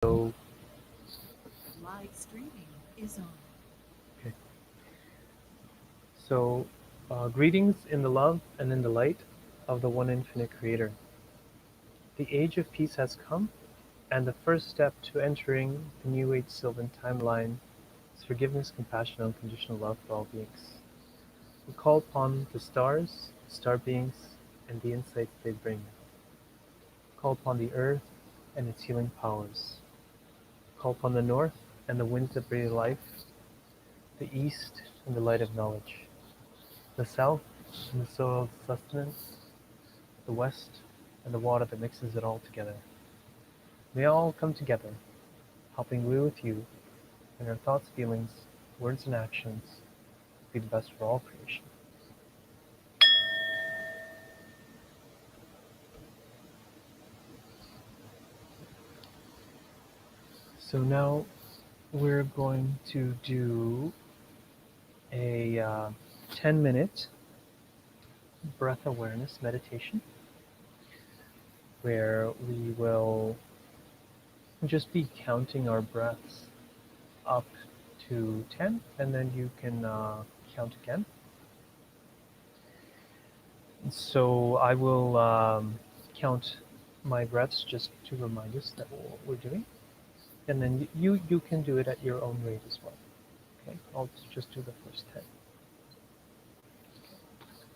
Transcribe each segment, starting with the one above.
So, Live streaming is on. okay. So, greetings in the love and in the light of the one infinite Creator. The age of peace has come, and the first step to entering the New Age Sylvan timeline is forgiveness, compassion, and unconditional love for all beings. We call upon the stars, star beings, and the insights they bring. Call upon the earth and its healing powers. Call upon the north and the winds that breathe life, the east and the light of knowledge, the south and the soil of sustenance, the west and the water that mixes it all together. May all come together, helping we with you, and our thoughts, feelings, words, and actions be the best for all creation. So now we're going to do a 10-minute breath awareness meditation where we will just be counting our breaths up to 10, and then you can count again. So I will count my breaths just to remind us that what we're doing, and then you can do it at your own rate as well. Okay, I'll just do the first 10.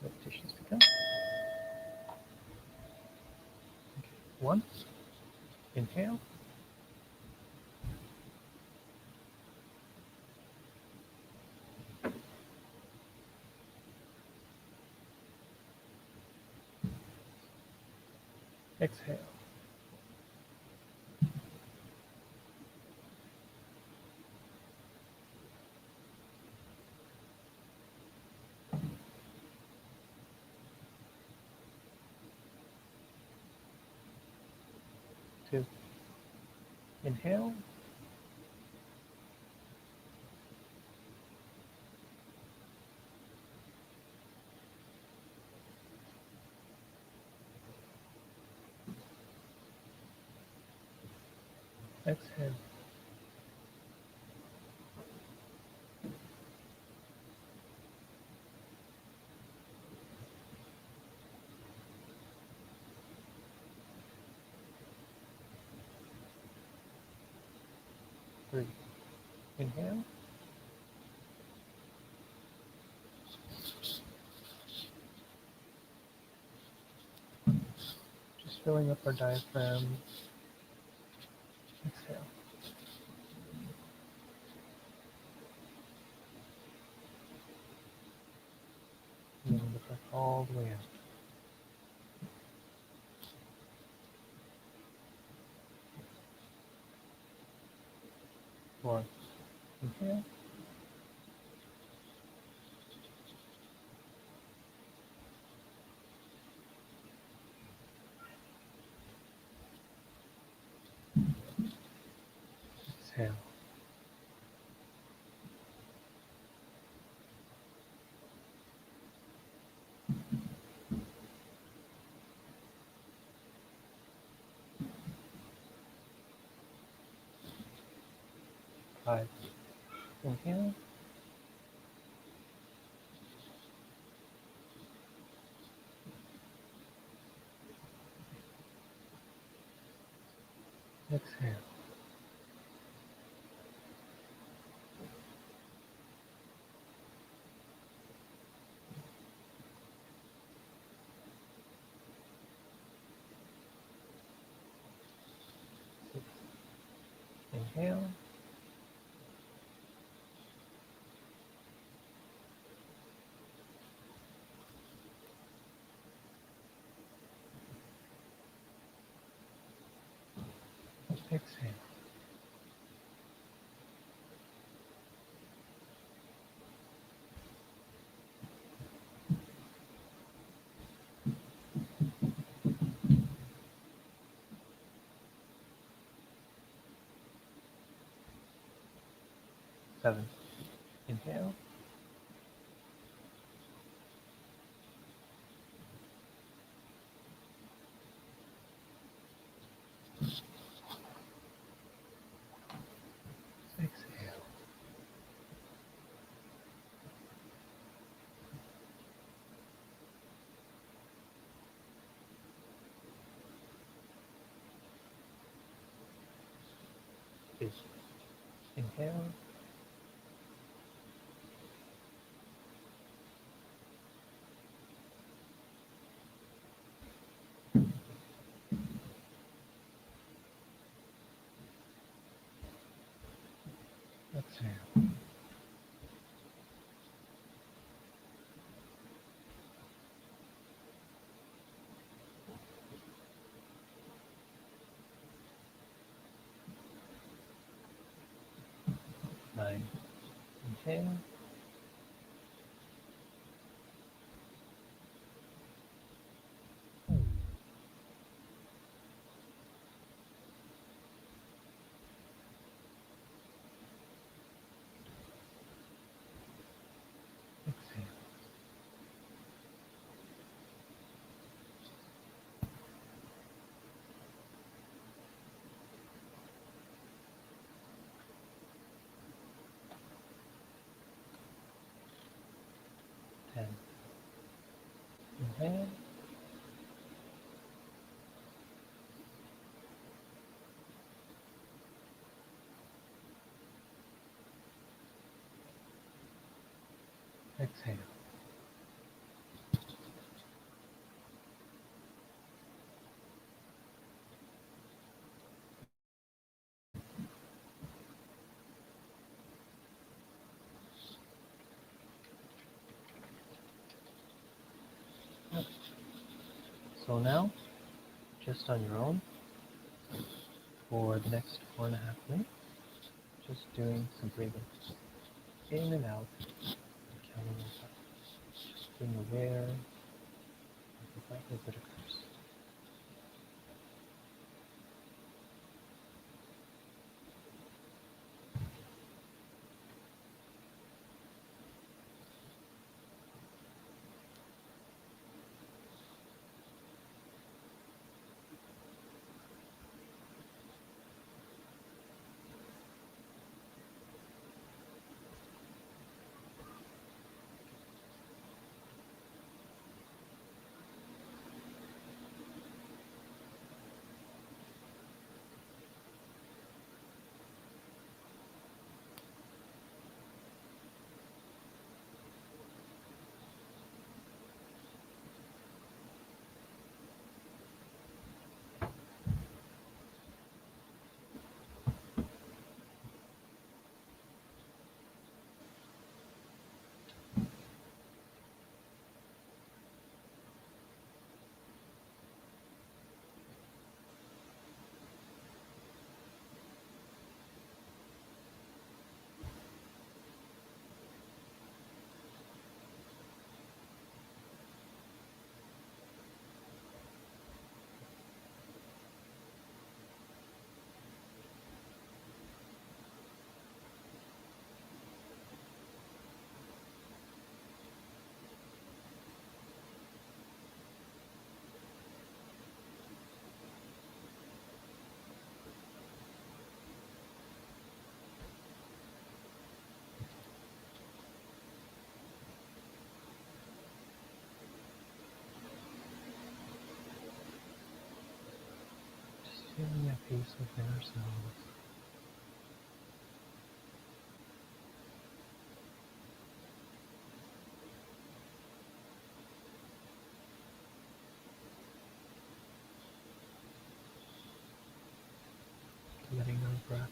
Meditations begun. Okay. One, inhale. Exhale. 2, inhale. Exhale. 3, inhale. Just filling up our diaphragm. Exhale. And then the breath all the way out. 1, inhale. Exhale. 5, inhale. Exhale. 6, inhale. Exhale. 7, inhale. is inhale, exhale. 9. Inhale, exhale. 10. Inhale, exhale. So now, just on your own, for the next 4.5 minutes, just doing some breathing in and out, counting those up. Just being aware of the breath as it occurs. Just feeling at peace within ourselves. Letting our breath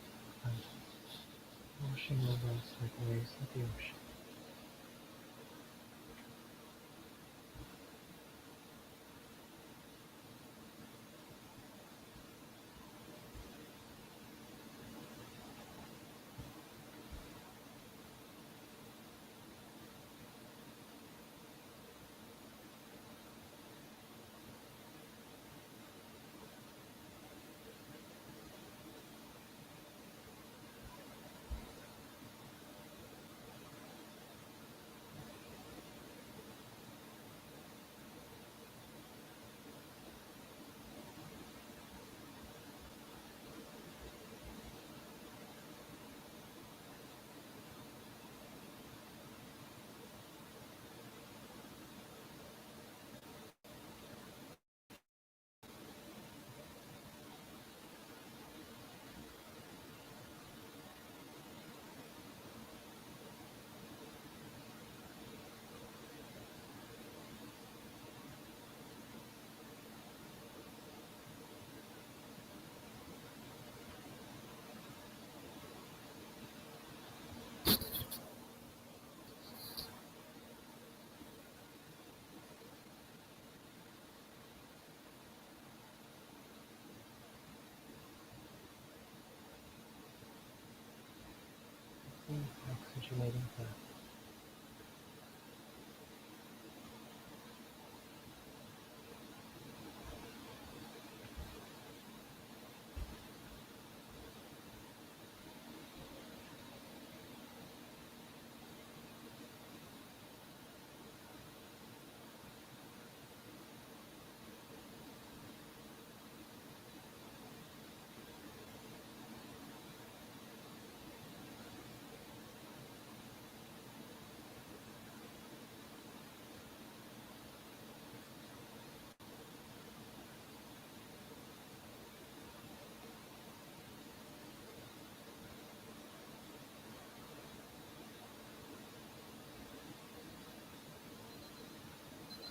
washing over us like waves of the ocean. oxygenating breath.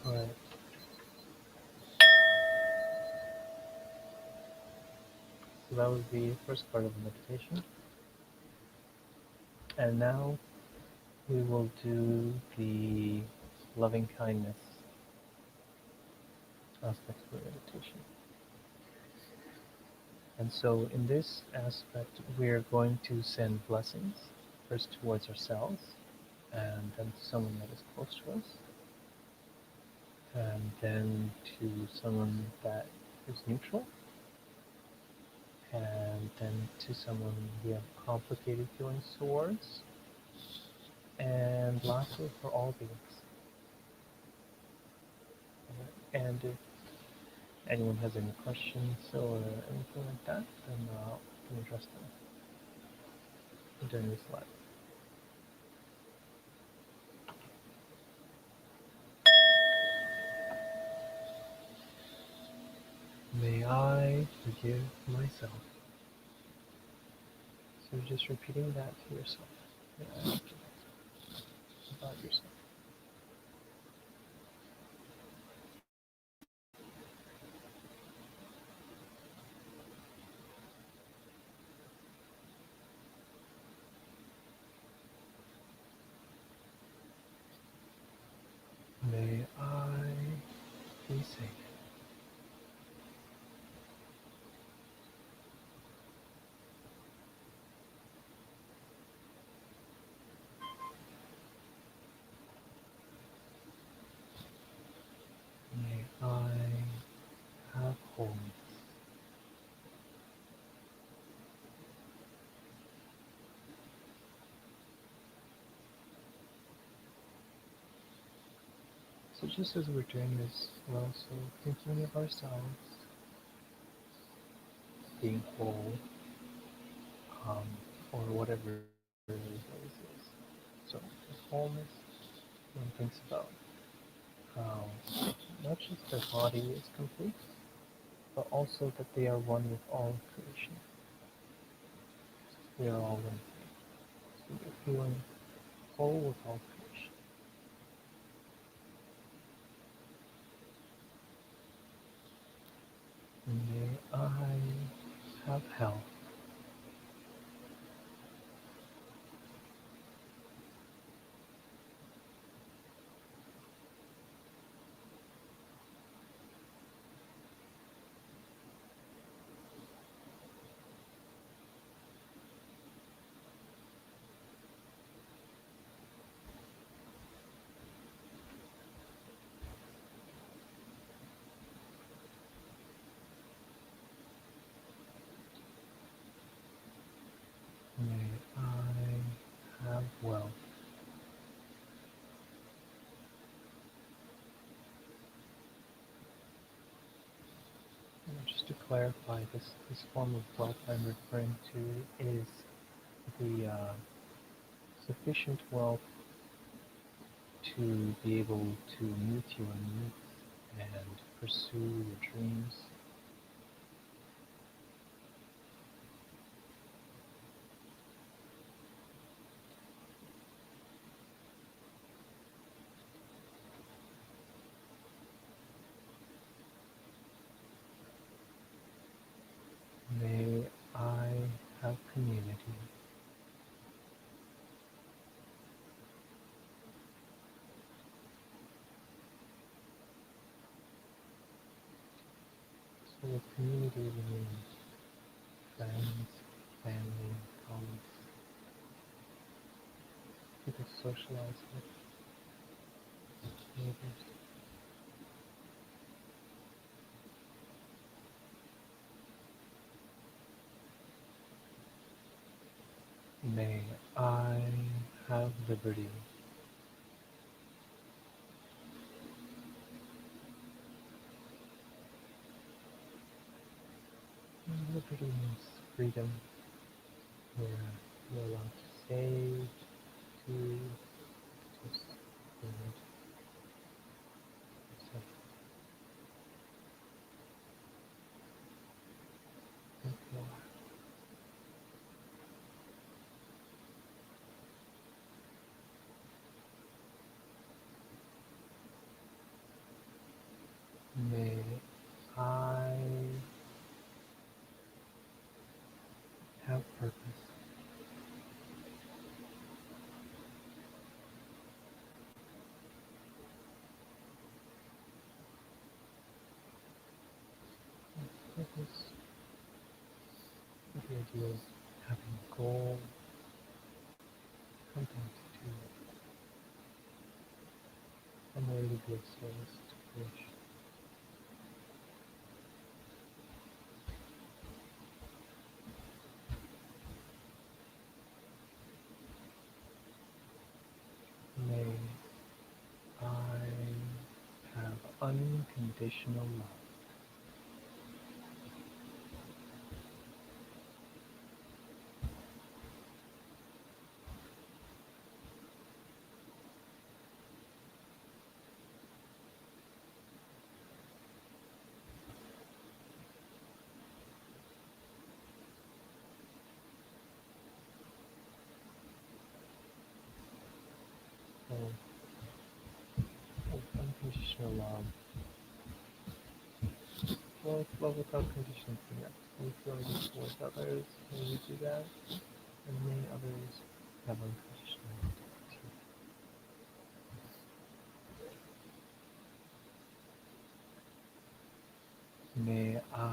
All right. So that was the first part of the meditation. And now we will do the loving kindness aspect of the meditation. And so in this aspect, we're going to send blessings first towards ourselves and then to someone that is close to us, and then to someone that is neutral, and then to someone we have complicated feelings towards, and lastly for all beings. And if anyone has any questions or anything like that, then we can address them during this live. May I forgive myself. So just repeating that to yourself. May I forgive myself about yourself. May I be safe. May I have wholeness. So just as we're doing this, we're also thinking of ourselves being whole, um, or whatever it is. So the wholeness, one thinks about how not just their body is complete, but also that they are one with all creation. We are all one thing. So they're feeling whole with all creation. May I have health. May I have wealth. And just to clarify, this form of wealth I'm referring to is the sufficient wealth to be able to meet your needs and pursue your dreams. May I have community. So with community we mean friends, family, colleagues. socialize with neighbors. May I have liberty. Liberty means freedom, where you're allowed to say, to just limit yourself. Therefore, may I have purpose. Purpose with the idea of having a goal, something to do, somewhere to be of service to which may I have unconditional love. So, with unconditional love, well, it's love without conditions. Yes, we feel like it's towards others when we do that, and may others have unconditional love too. May I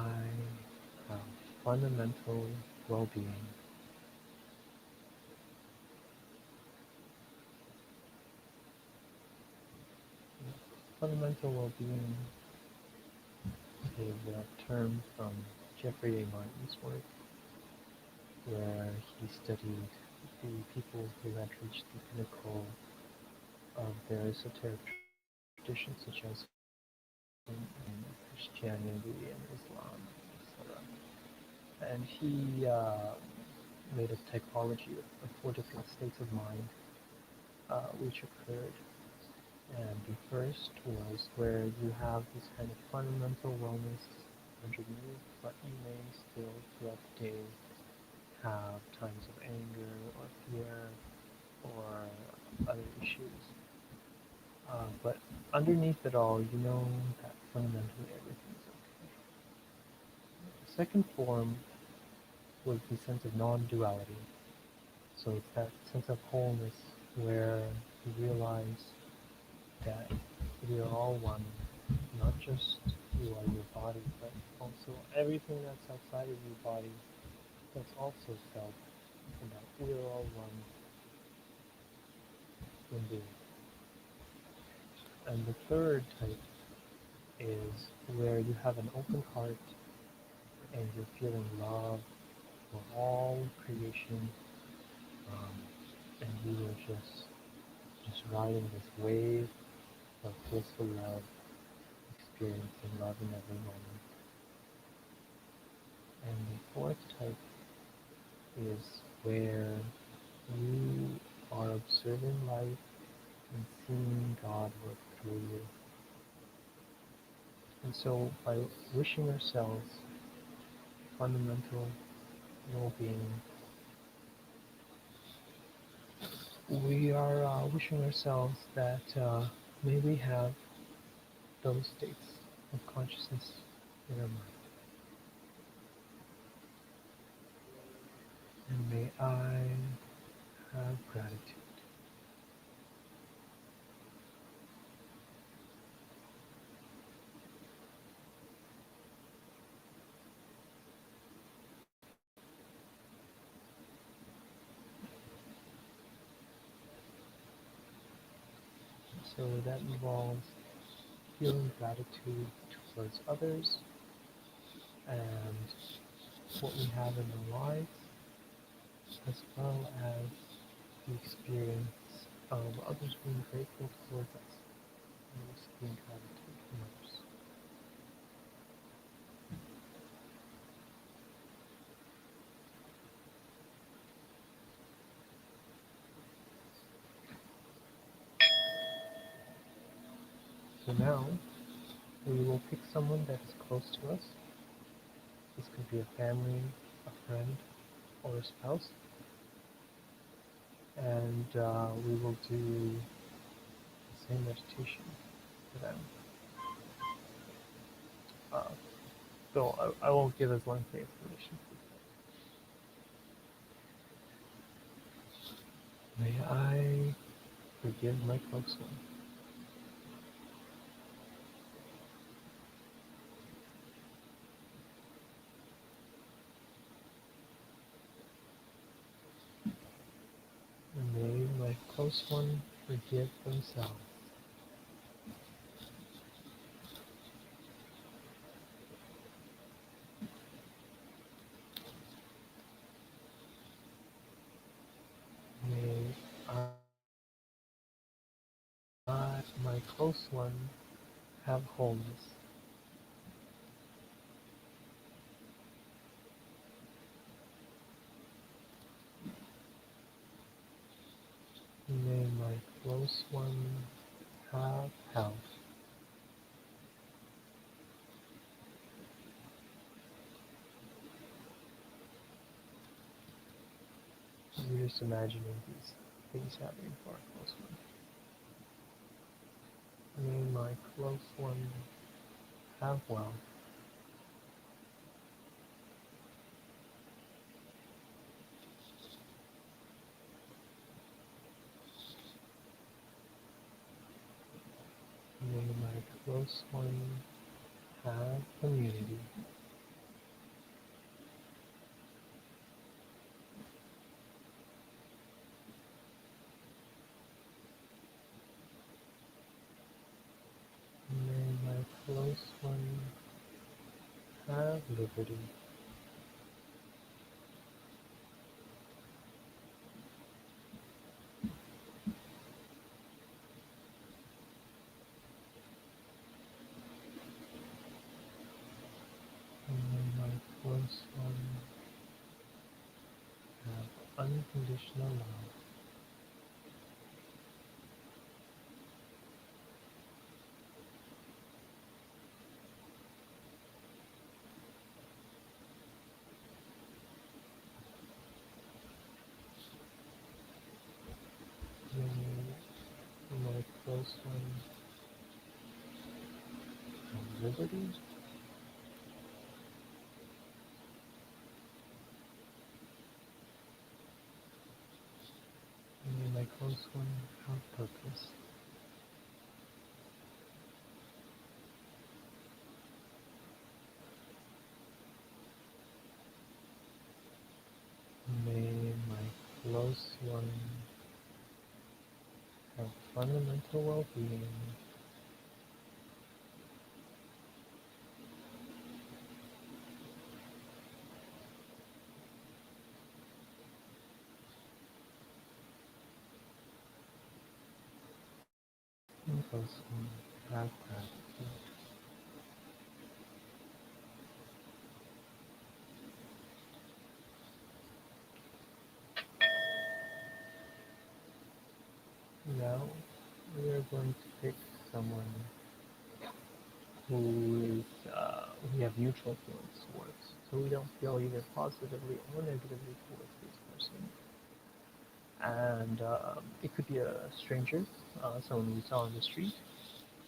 have fundamental well-being. Fundamental well-being is a term from Jeffrey A. Martin's work, where he studied the people who had reached the pinnacle of their esoteric traditions, such as in Christianity and Islam, etc. And he made a typology of four different states of mind which occurred. And the first was where you have this kind of fundamental wellness underneath, but you may still throughout the day have times of anger or fear or other issues. But underneath it all, you know that fundamentally everything's okay. The second form was the sense of non-duality. So it's that sense of wholeness where you realize that we are all one, not just you are your body, but also everything that's outside of your body that's also self, and that we are all one indeed. And the third type is where you have an open heart and you're feeling love for all creation, and you are just riding this wave of blissful love, experiencing love in every moment. And the fourth type is where you are observing life and seeing God work through you. And so by wishing ourselves fundamental well-being, we are wishing ourselves that may we have those states of consciousness in our mind. And may I have gratitude. So that involves feeling gratitude towards others and what we have in our lives, as well as the experience of others being grateful towards us and receiving gratitude from others. So now we will pick someone that is close to us. This could be a family, a friend, or a spouse. And we will do the same meditation for them. Uh, so I won't give as lengthy information. May I forgive my close one. And may my close one forgive themselves. May my close one, have wholeness. May my close one have health. We're just imagining these things happening for our close one. May my close one have wealth. May my close one have community. May my close one have liberty. May my close one have unconditional love. May my close one have liberty. May my close one have purpose. May my close one have fundamental well-being. And close one have gratitude. Now we are going to pick someone who is we have mutual feelings towards. So we don't feel either positively or negatively towards this person. And it could be a stranger, someone we saw on the street,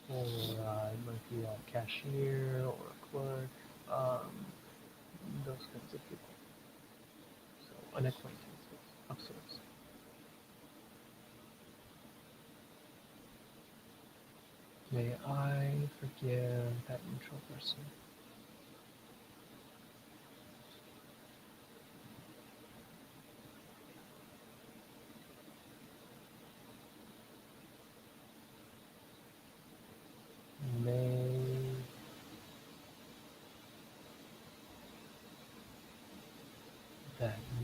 or it might be a cashier or a clerk, um, those kinds of people. So an acquaintance of sorts. May I forgive that neutral person.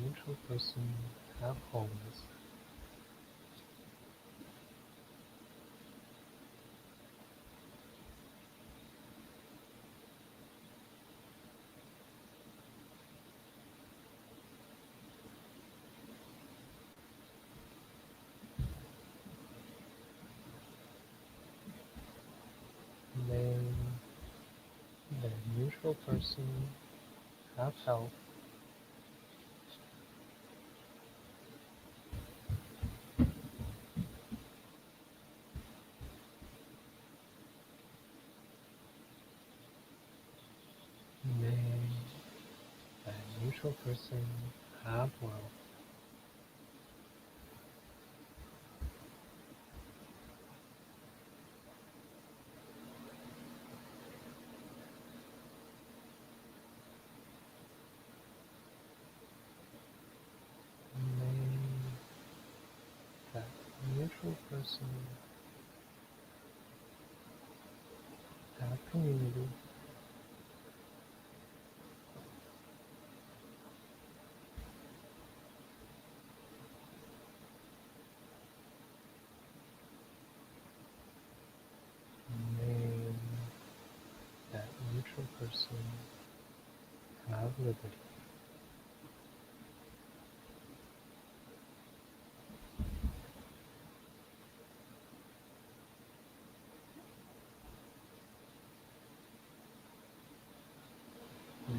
neutral person have wholeness. May the neutral person have health. May the neutral person have wealth. May that neutral person have community. May that neutral person have liberty.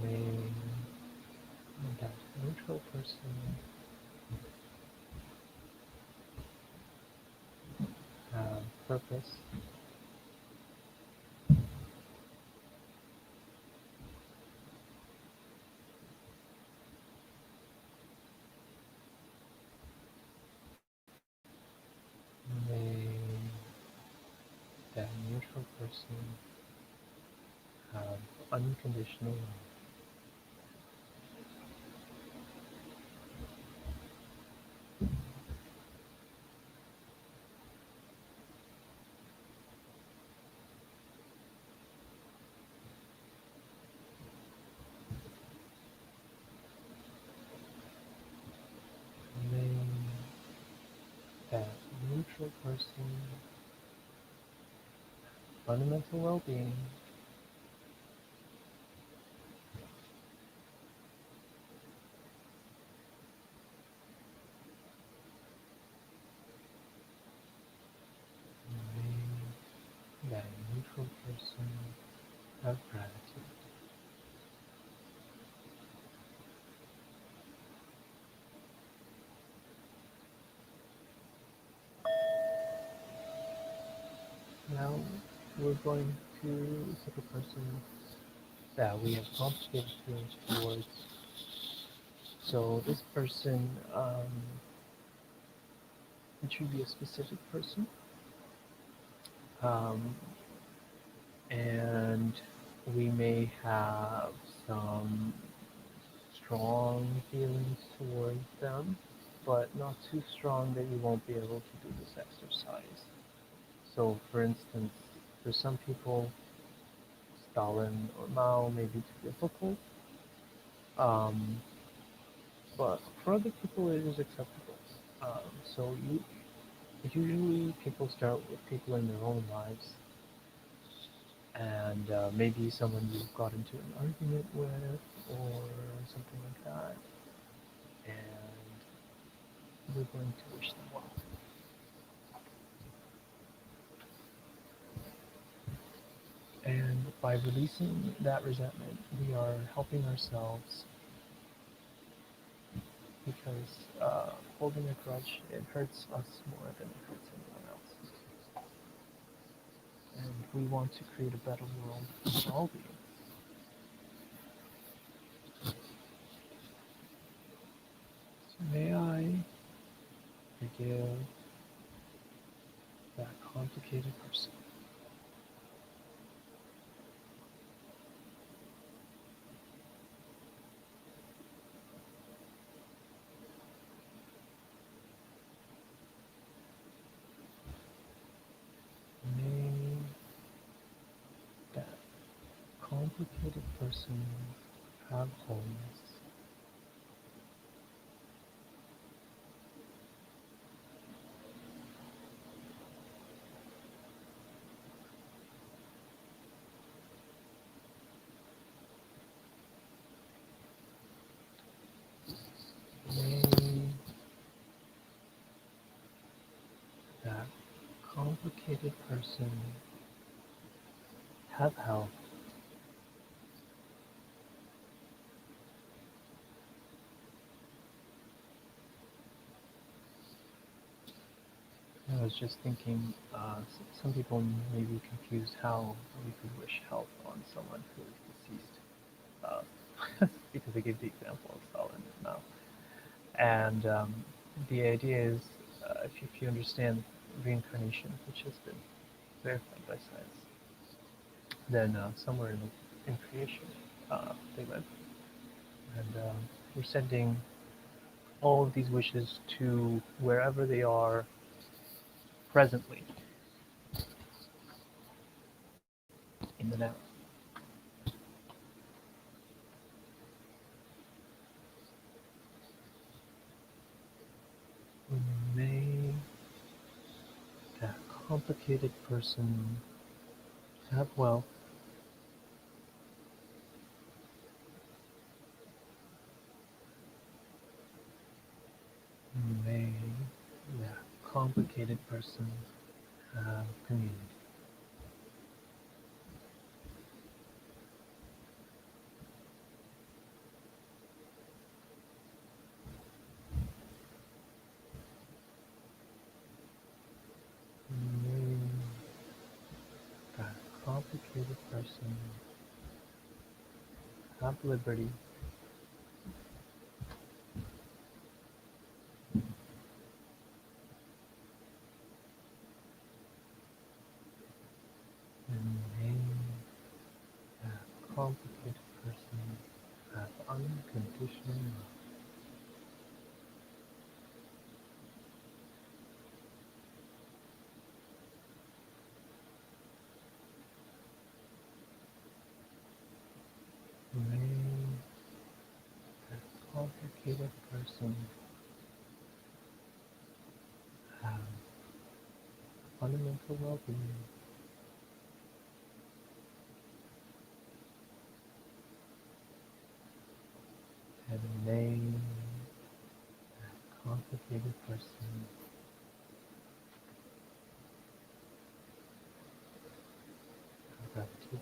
May that neutral person have purpose. May that neutral person have unconditional love. May that neutral person fundamental well-being. May that neutral person have gratitude. Now we're going to pick a person that we have complicated feelings towards. So this person, it should be a specific person, um, and we may have some strong feelings towards them, but not too strong that you won't be able to do this exercise. So, for instance, for some people, Stalin or Mao may be too difficult, um, but for other people, it is acceptable. So, usually people start with people in their own lives, and maybe someone you've got into an argument with, or something like that, and we're going to wish them well. And by releasing that resentment, we are helping ourselves because holding a grudge, it hurts us more than it hurts anyone else. And we want to create a better world for all beings. So may I forgive that complicated person. May that complicated person have wholeness. complicated person have health. I was just thinking, some people may be confused how we could wish health on someone who is deceased, because I gave the example of Stalin now. And the idea is, if you understand reincarnation, which has been verified by science, then somewhere in creation they live, and we're sending all of these wishes to wherever they are presently in the now. May that complicated person have wealth. May that complicated person have community. May that complicated person have liberty. And may that complicated person have unconditional love. May that complicated person have fundamental well-being. And may that complicated person have gratitude.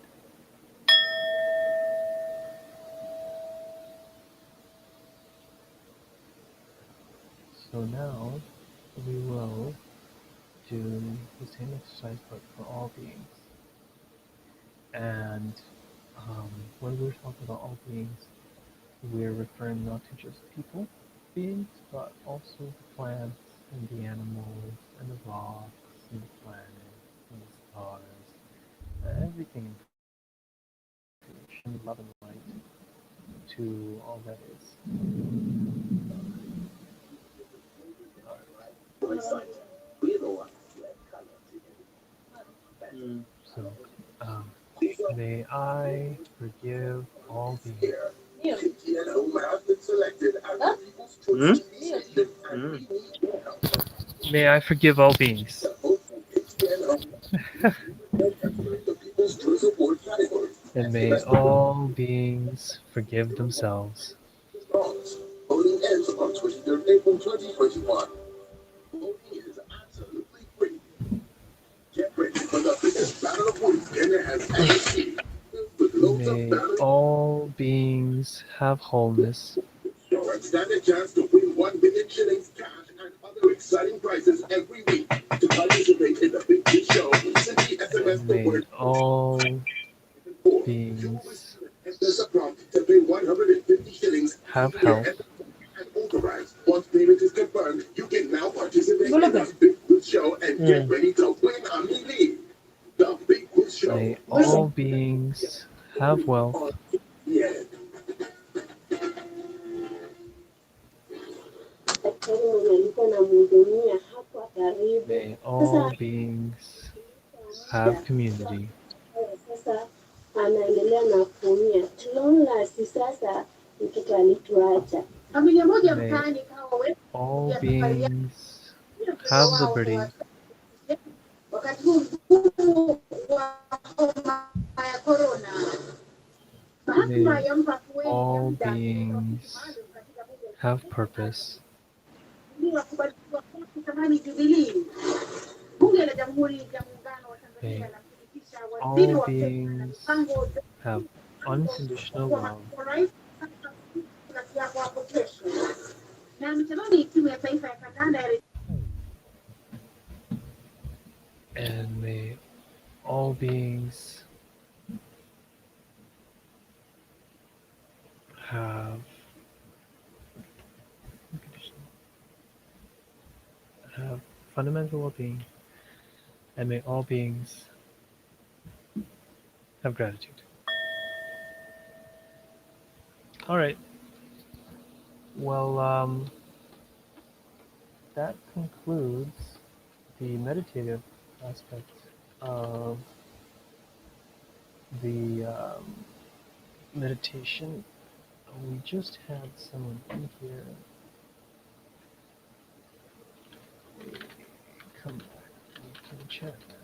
So now we will do the same exercise but for all beings. And when we're talking about all beings, we're referring not to just people beings, but also the plants and the animals and the rocks and the planets and the stars and everything in creation, love and light to all that is. So, um, may I forgive all beings. May I forgive all beings. And may all beings forgive themselves. May all beings have wholeness. Stand a chance to win 1 million shillings cash and other exciting prizes every week. To participate in the Big Quiz Show, simply SMS And the may word all four. beings There's a prompt to pay 150 shillings have via your health. SMS and authorize. Once payment is confirmed, you can now participate in the Big Quiz Show and get ready to win a million. The Big Quiz Show. May all beings have wealth. Yeah. May all beings have community. Sasa anaendelea na kuumia. Tunaona si sasa mtoto alituacha. Familia moja May mtaani kawa wewe all ya safari yake beings mtoto have wao liberty. kwa wakati huu mkuu wa homa ya corona. Mahakama May yampa kuweni ya all muda katika ofisi beings maalum katika bunge la have kitaifa purpose. ili wakubaliwa kwa thamani Jubilee. May all beings have unconditional love and may all beings have have fundamental well-being, and may all beings have gratitude. All right. Well, that concludes the meditative aspect of the meditation. We just had someone in here. Come back. We can chat now.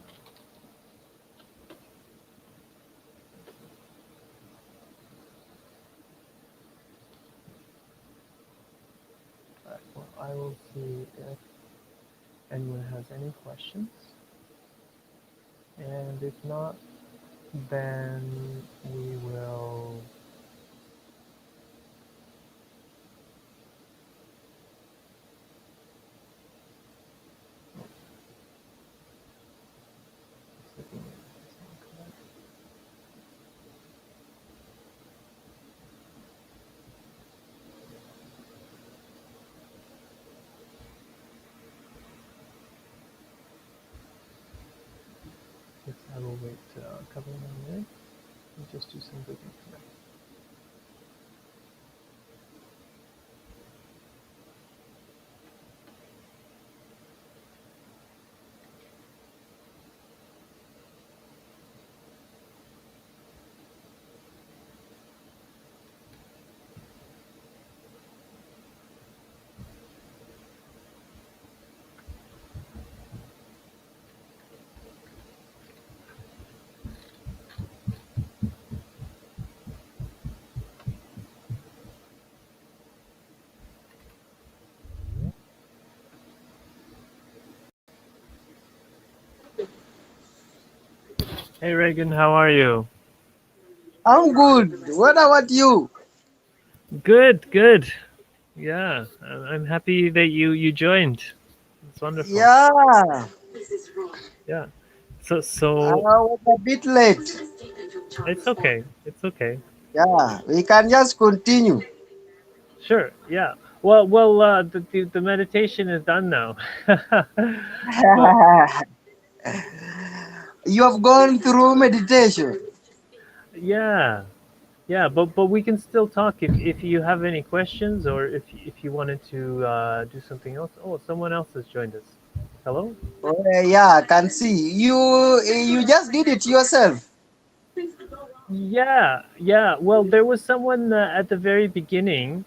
All right, well, I will see if anyone has any questions. And if not, then we will I will wait a couple of minutes and just do some digging for now. Hey Reagan, how are you? I'm good. What about you? Good, good. Yeah, I'm happy that you joined. It's wonderful. Yeah, Yeah. I So was a bit late. it's okay. It's okay. Yeah, we can just continue. Sure. Yeah. Well. The meditation is done now. But You have gone through meditation. yeah, yeah. But we can still talk if you have any questions or if you wanted to do something else. Oh, someone else has joined us. Hello. Oh, yeah, I can see. You just did it yourself. Yeah. Yeah. Well, there was someone at the very beginning,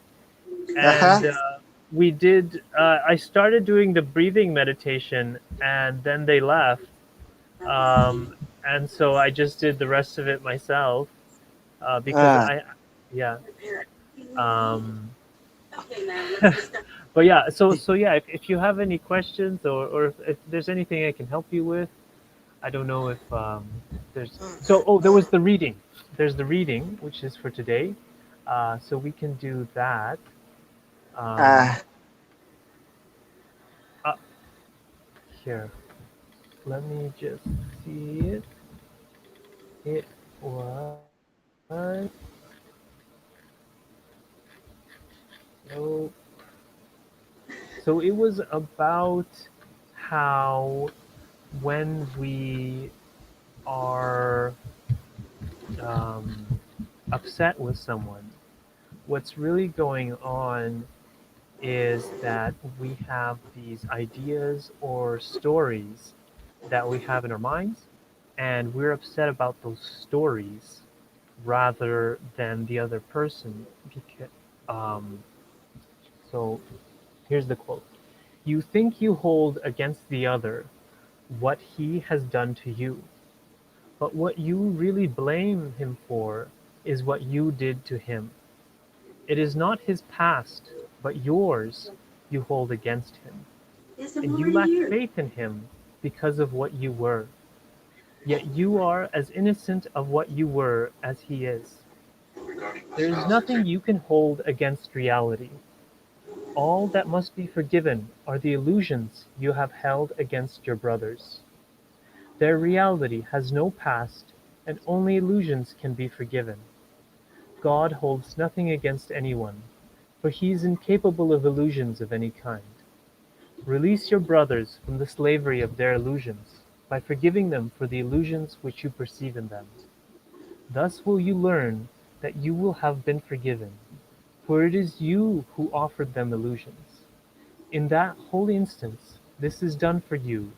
Uh-huh. and we did. I started doing the breathing meditation, and then they left. Um, and so I just did the rest of it myself because Uh, yeah. Um, but yeah, so yeah, if you have any questions or if there's anything I can help you with, I don't know if there's there was the reading. There's the reading which is for today, so we can do that. Um, uh, uh, Here, let me just see it. It was so so it was about how when we are um, upset with someone, what's really going on is that we have these ideas or stories that we have in our minds, and we're upset about those stories rather than the other person. Because, um, so here's the quote: "You think you hold against the other what he has done to you, but what you really blame him for is what you did to him. It is not his past, but yours you hold against him, and you lack faith in him because of what you were. Yet you are as innocent of what you were as he is. There is nothing you can hold against reality. All that must be forgiven are the illusions you have held against your brothers. Their reality has no past, and only illusions can be forgiven. God holds nothing against anyone, for he is incapable of illusions of any kind. Release your brothers from the slavery of their illusions, by forgiving them for the illusions which you perceive in them. Thus will you learn that you will have been forgiven, for it is you who offered them illusions. In that holy instance, this is done for you,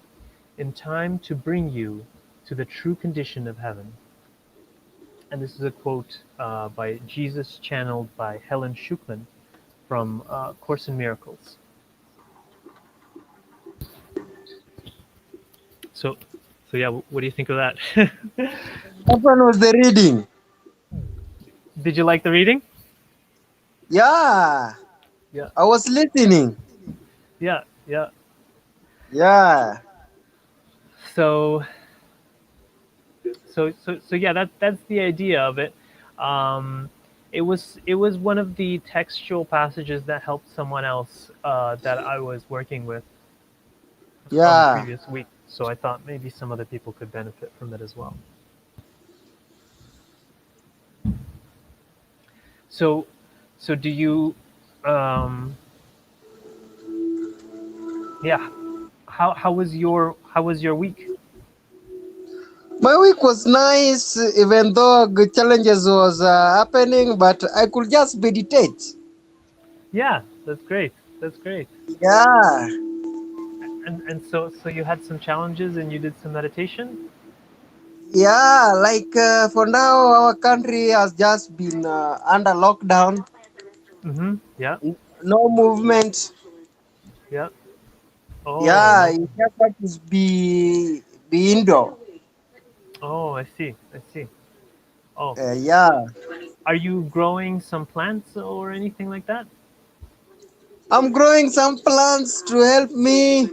in time to bring you to the true condition of heaven. And this is a quote by Jesus, channeled by Helen Schuckman from Course in Miracles. So, yeah, what do you think of that? That one was the reading. Did you like the reading? Yeah, Yeah, I was listening. yeah, yeah. Yeah. So, yeah, that's the idea of it. It was one of the textual passages that helped someone else that I was working with from the Yeah. previous week. So I thought maybe some other people could benefit from it as well. So, do you, um, yeah, how was your week? My week was nice, even though the challenges was happening, but I could just meditate. Yeah, that's great. That's great. Yeah. And so you had some challenges and you did some meditation. Yeah, like for now, our country has just been under lockdown. Mm-hmm. Yeah. No movement. Yeah. Oh Yeah, no. you just have to be indoor. Oh, I see. I see. Oh, Yeah. are you growing some plants or anything like that? I'm growing some plants to help me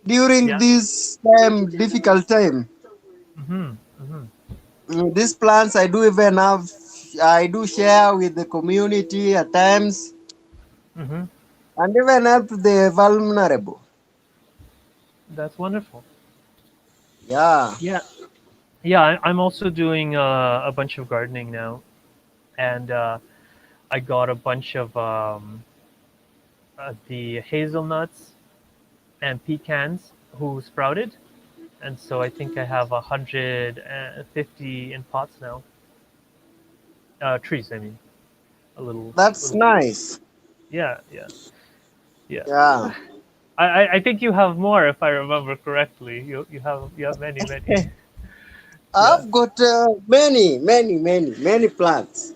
during Yeah. this difficult time. Mm-hmm. Mm-hmm. These plants I do share with the community at times Mm-hmm. and even help the vulnerable. That's wonderful. Yeah. Yeah. Yeah. I'm also doing a bunch of gardening now, and I got a bunch of the hazelnuts and pecans who sprouted, and so I think I have 150 in pots now. Trees, I mean, a little, That's little trees. nice. Yeah, yeah, yeah. Yeah. I think you have more, if I remember correctly. You have many, many. Yeah. I've got many plants.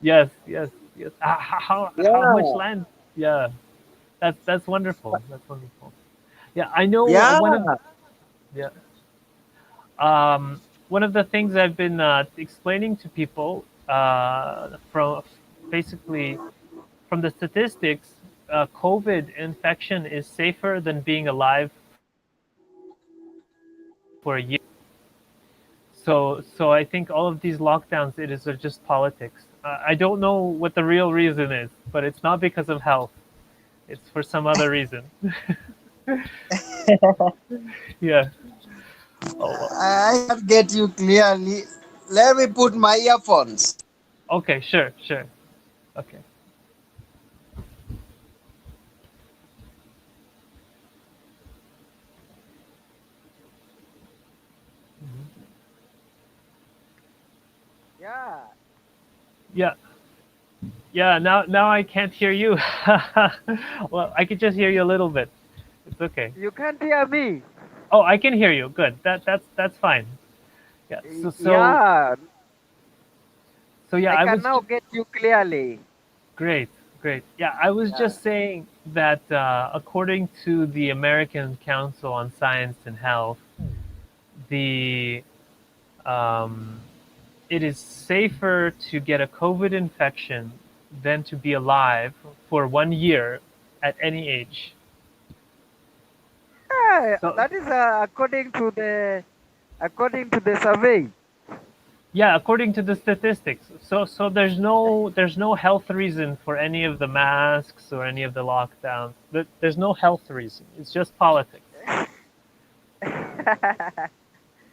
Yes, yes, yes. How much Yeah. land? Yeah, that's wonderful. That's wonderful. Yeah, I know Yeah. yeah. One of the things I've been explaining to people from basically from the statistics, COVID infection is safer than being alive for a year. So I think all of these lockdowns, it is are just politics. I don't know what the real reason is, but it's not because of health. It's for some other reason. Yeah. Oh well. I can't get you clearly. Let me put my earphones. Okay. Sure. Sure. Okay. Yeah. Yeah. Yeah. Now I can't hear you. Well, I could just hear you a little bit. It's okay. You can't hear me. Oh, I can hear you. Good. That's fine. Yeah. Yeah. So yeah, I I can was now get you clearly. great. Great. Yeah, I was Yeah. just saying that according to the American Council on Science and Health, the um, it is safer to get a COVID infection than to be alive for 1 year at any age. Yeah, So that is according to the survey. yeah, according to the statistics. So there's no health reason for any of the masks or any of the lockdowns. There's no health reason. It's just politics.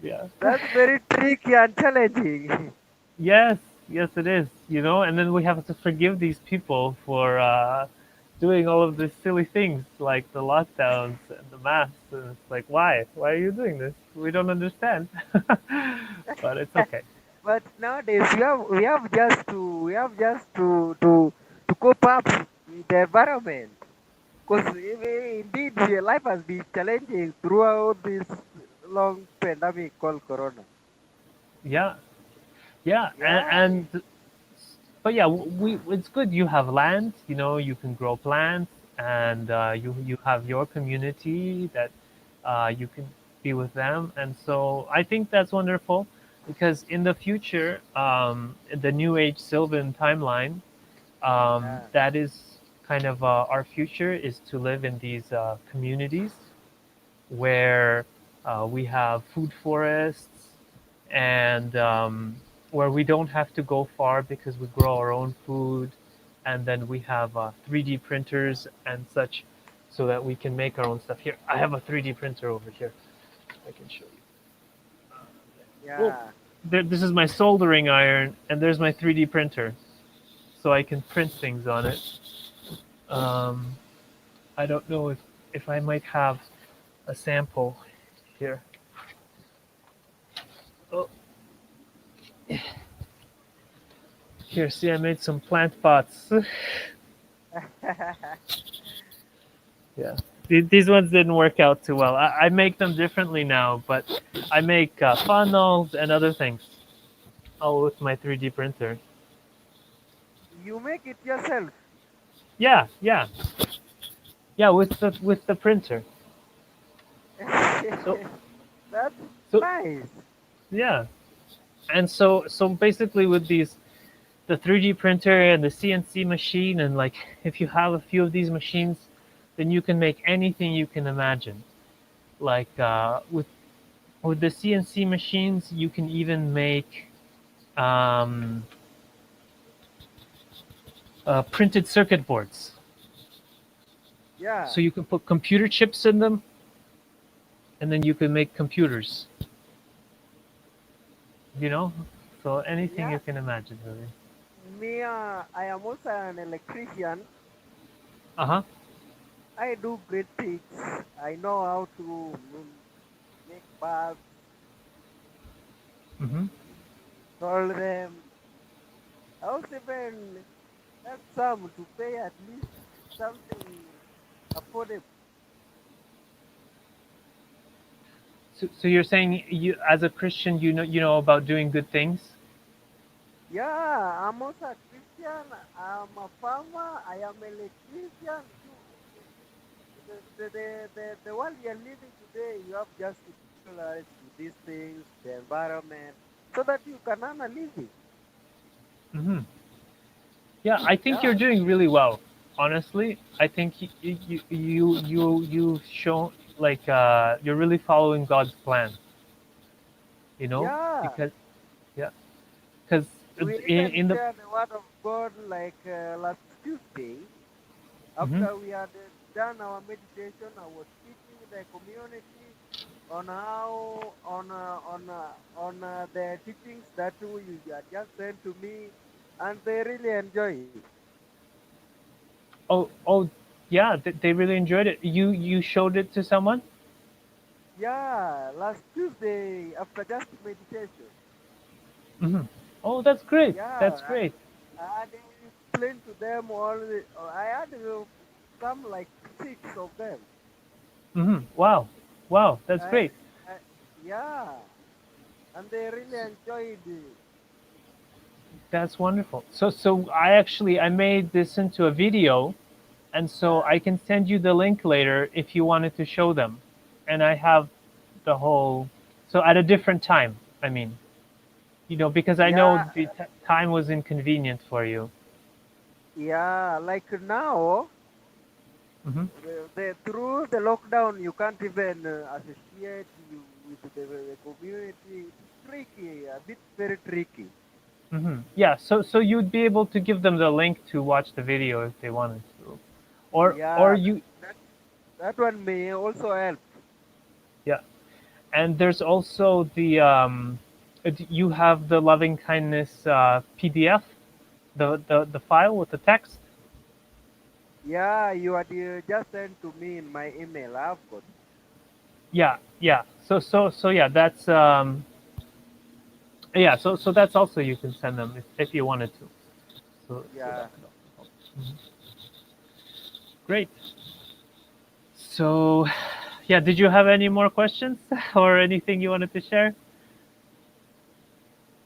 Yeah. That's very tricky and challenging. Yes, yes, it is. And then we have to forgive these people for doing all of these silly things like the lockdowns and the masks. And it's like, why? Why are you doing this? We don't understand. But it's okay. But nowadays we have just to cope up with the environment. Because indeed life has been challenging throughout this long pandemic called Corona. Yeah, yeah, Yeah, but yeah, it's good. You have land. You can grow plants, and you have your community that you can be with them, and so I think that's wonderful because in the future, the New Age Sylvan timeline, yeah, that is kind of our future is to live in these communities where we have food forests and where we don't have to go far because we grow our own food, and then we have 3D printers and such, so that we can make our own stuff. Here, I have a 3D printer over here. I can show you. Well, yeah. this is my soldering iron, and there's my 3D printer, so I can print things on it. Um, I don't know if I might have a sample here. Oh, here, see, I made some plant pots. Yeah. These ones didn't work out too well. I make them differently now, but I make funnels and other things all with my 3D printer. You make it yourself. Yeah, yeah, yeah, with the printer. So That's so nice. yeah, and so basically with these the 3D printer and the CNC machine, and like if you have a few of these machines, then you can make anything you can imagine. Like with the CNC machines, you can even make um, printed circuit boards. Yeah, So you can put computer chips in them, and then you can make computers. You know, so anything yeah. you can imagine, really. Me, I am also an electrician. Uh huh. I do great things. I know how to make bulbs, Mm-hmm. solder them. I also even help some to pay at least something affordable. So you're saying you, as a Christian, you know about doing good things. Yeah, I'm also a Christian. I'm a farmer. I am electrician. The world we are living today, you have just to realize to these things, the environment, so that you can earn a living. Mm-hmm. Yeah, I think you're Yeah, doing really well. Honestly, I think you've shown like you're really following God's plan. yeah. Because yeah, because We in, even in the share the word of God like last Tuesday. mhm. After we had done our meditation, I was teaching the community on how on the teachings that you had just sent to me, and they really enjoy it. Oh yeah, they really enjoyed it. You showed it to someone. Yeah, last Tuesday after just meditation. Hmm. Oh, that's great. Yeah, That's great. I had explained to them all. I had some like six of them. Wow, wow, that's I, great. I, yeah, and they really enjoyed it. That's wonderful. So I made this into a video, and so Yeah, I can send you the link later if you wanted to show them. And I have the whole, so at a different time. I mean, because I know yeah, the time was inconvenient for you. yeah. Like now, Mhm. Through the lockdown, you can't even associate you with the community. It's tricky, a bit very tricky. Mhm. Yeah. So you'd be able to give them the link to watch the video if they wanted to, or Yeah, you. that, that one may also help. Yeah. And there's also the you have the loving kindness PDF, the file with the text. Yeah, you had just sent to me in my email. I've got. Yeah, yeah. So yeah, that's yeah. So that's also you can send them if you wanted to. So Yeah. that could also help. Mhm. Great. So yeah, did you have any more questions or anything you wanted to share?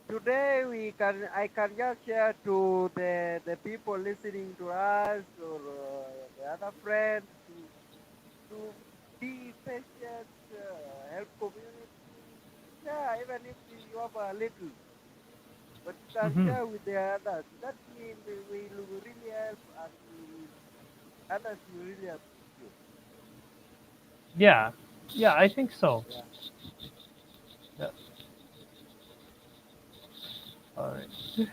Today I can just share to the people listening to us or the other friends to be patient, help community. Yeah, even if you have a little, but you can Hmm. share with the others. That will really help, and others will really appreciate. Yeah, yeah, I think so. Yeah. Yeah. All right.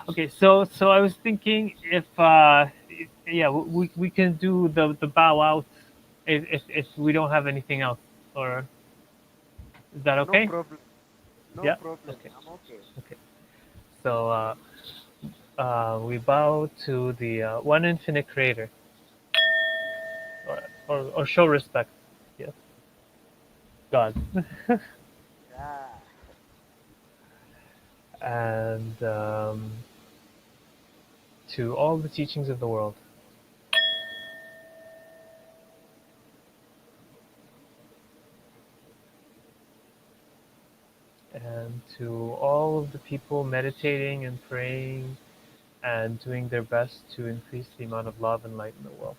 Okay, so I was thinking if yeah, we can do the bow out if we don't have anything else, or is that No okay? problem. No Yeah. problem. Okay. I'm okay. Okay. So we bow to the one infinite creator, or show respect. Yes, God, Yeah. and to all the teachings of the world, and to all of the people meditating and praying and doing their best to increase the amount of love and light in the world.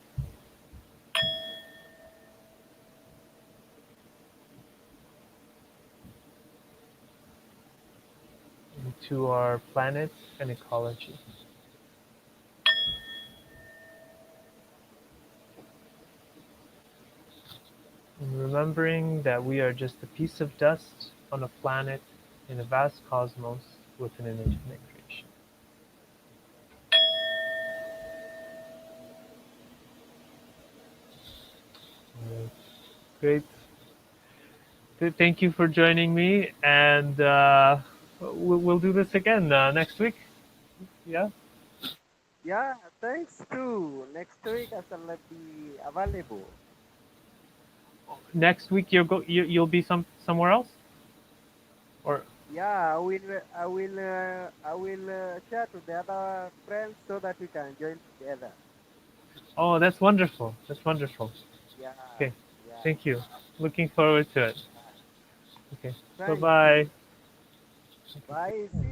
And to our planet and ecology. And remembering that we are just a piece of dust on a planet in a vast cosmos within an infinite creation. Alright. Great. Thank you for joining me, and we'll do this again next week. Yeah. Yeah. Thanks too. Next week I shall be available. Next week you'll be somewhere else, or Yeah, I will share to the other friends so that we can join together. oh, that's wonderful. That's wonderful. Yeah, Okay. yeah. Thank you. Looking forward to it. Okay. Bye Thank bye. you. Bye. See